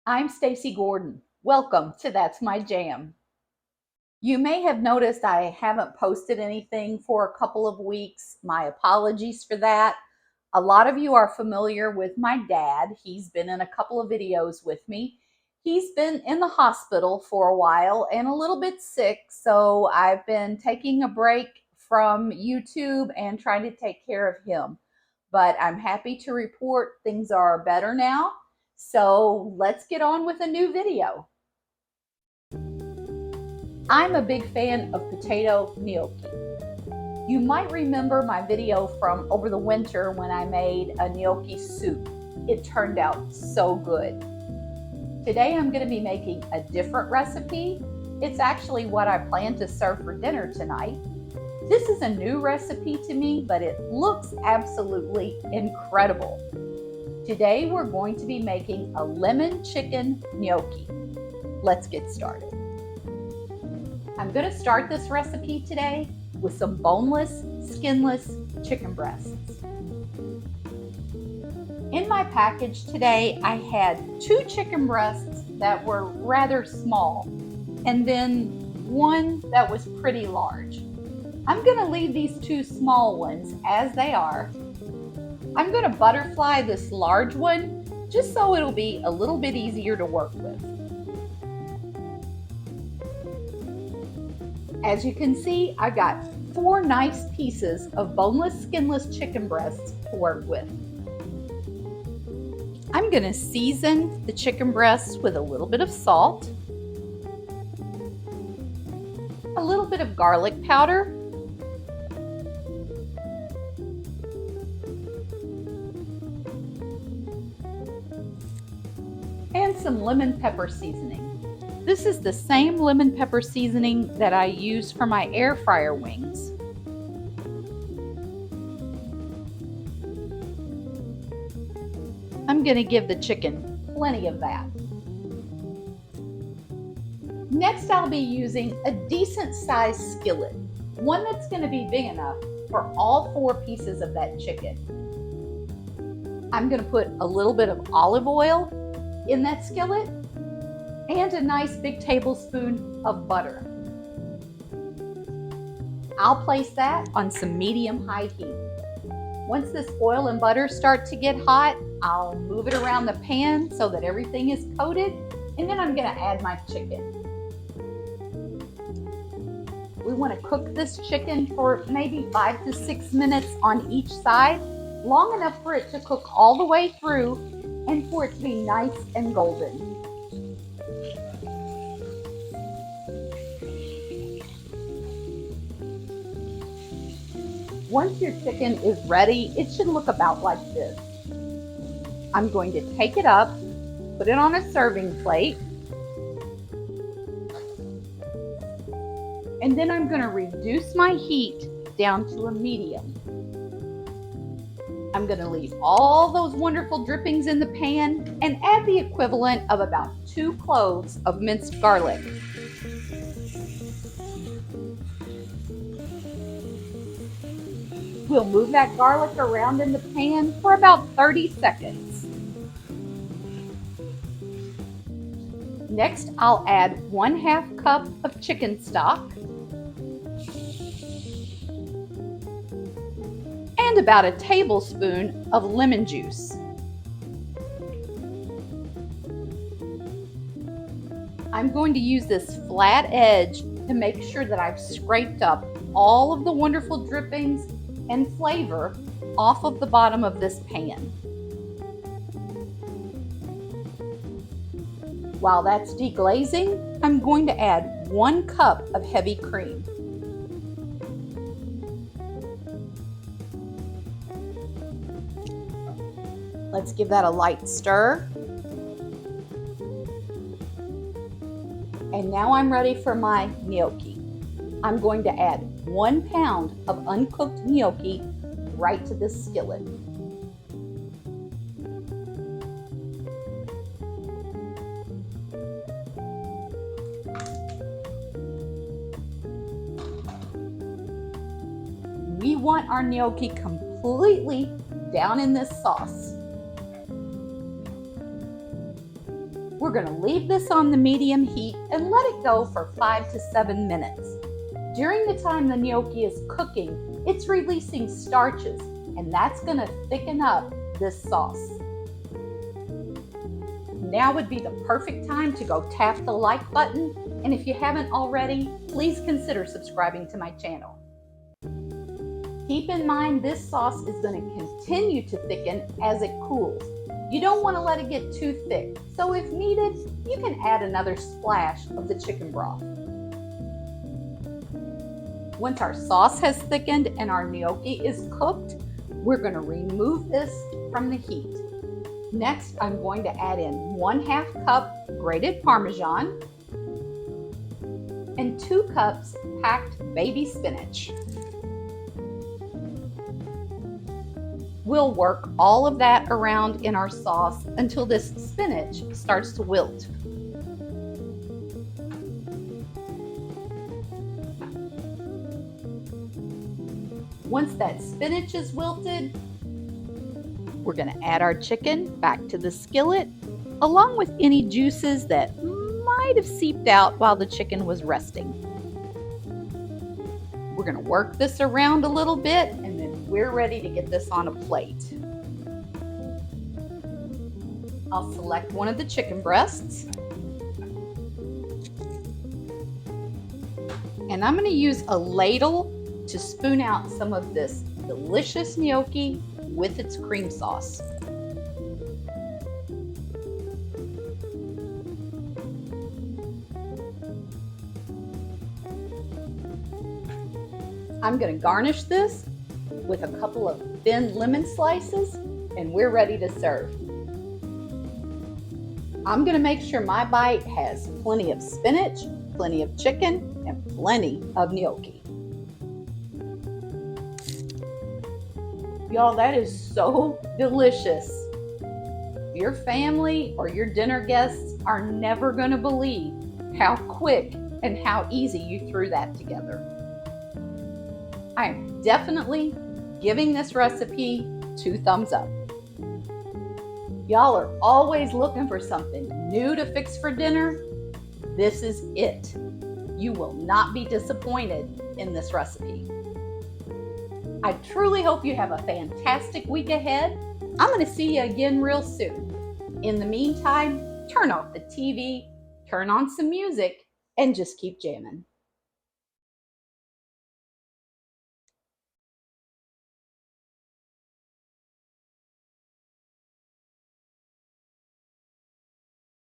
I'm Stacy Gordon. Welcome to That's My Jam. You may have noticed I haven't posted anything for a couple of weeks. My apologies for that. A lot of you are familiar with my dad. He's been in a couple of videos with me. He's been in the hospital for a while and a little bit sick, so I've been taking a break from YouTube and trying to take care of him. But I'm happy to report things are better now. So let's get on with a new video. I'm a big fan of potato gnocchi. You might remember my video from over the winter when I made a gnocchi soup. It turned out so good. Today I'm going to be making a different recipe. It's actually what I plan to serve for dinner tonight. This is a new recipe to me, but it looks absolutely incredible. Today we're going to be making a lemon chicken gnocchi. Let's get started. I'm going to start this recipe today with some boneless, skinless chicken breasts. In my package today, I had 2 chicken breasts that were rather small, and then one that was pretty large. I'm going to leave these 2 small ones as they are. I'm going to butterfly this large one just so it'll be a little bit easier to work with. As you can see, I got 4 nice pieces of boneless, skinless chicken breasts to work with. I'm going to season the chicken breasts with a little bit of salt, a little bit of garlic powder, and some lemon pepper seasoning. This is the same lemon pepper seasoning that I use for my air fryer wings. I'm going to give the chicken plenty of that. Next, I'll be using a decent sized skillet, one that's going to be big enough for all 4 pieces of that chicken. I'm going to put a little bit of olive oil in that skillet and a nice big tablespoon of butter. I'll place that on some medium-high heat. Once this oil and butter start to get hot, I'll move it around the pan so that everything is coated, and then I'm going to add my chicken. We want to cook this chicken for maybe 5 to 6 minutes on each side, long enough for it to cook all the way through and for it to be nice and golden. Once your chicken is ready, it should look about like this. I'm going to take it up, put it on a serving plate, and then I'm going to reduce my heat down to a medium. I'm going to leave all those wonderful drippings in the pan and add the equivalent of about 2 cloves of minced garlic. We'll move that garlic around in the pan for about 30 seconds. Next, I'll add 1/2 cup of chicken stock and about a tablespoon of lemon juice. I'm going to use this flat edge to make sure that I've scraped up all of the wonderful drippings and flavor off of the bottom of this pan. While that's deglazing, I'm going to add 1 cup of heavy cream. Let's give that a light stir. And now I'm ready for my gnocchi. I'm going to add 1 pound of uncooked gnocchi right to this skillet. We want our gnocchi completely down in this sauce. We're going to leave this on the medium heat and let it go for 5 to 7 minutes. During the time the gnocchi is cooking, it's releasing starches, and that's going to thicken up this sauce. Now would be the perfect time to go tap the like button, and if you haven't already, please consider subscribing to my channel. Keep in mind this sauce is going to continue to thicken as it cools. You don't want to let it get too thick, so if needed, you can add another splash of the chicken broth. Once our sauce has thickened and our gnocchi is cooked, we're going to remove this from the heat. Next, I'm going to add in 1/2 cup grated Parmesan and 2 cups packed baby spinach. We'll work all of that around in our sauce until this spinach starts to wilt. Once that spinach is wilted, we're going to add our chicken back to the skillet, along with any juices that might have seeped out while the chicken was resting. We're going to work this around a little bit, and then we're ready to get this on a plate. I'll select one of the chicken breasts, and I'm going to use a ladle to spoon out some of this delicious gnocchi with its cream sauce. I'm going to garnish this with a couple of thin lemon slices, and we're ready to serve. I'm going to make sure my bite has plenty of spinach, plenty of chicken, and plenty of gnocchi. Y'all, that is so delicious. Your family or your dinner guests are never going to believe how quick and how easy you threw that together. I am definitely giving this recipe 2 thumbs up. Y'all are always looking for something new to fix for dinner. This is it. You will not be disappointed in this recipe. I truly hope you have a fantastic week ahead. I'm going to see you again real soon. In the meantime, turn off the TV, turn on some music, and just keep jamming.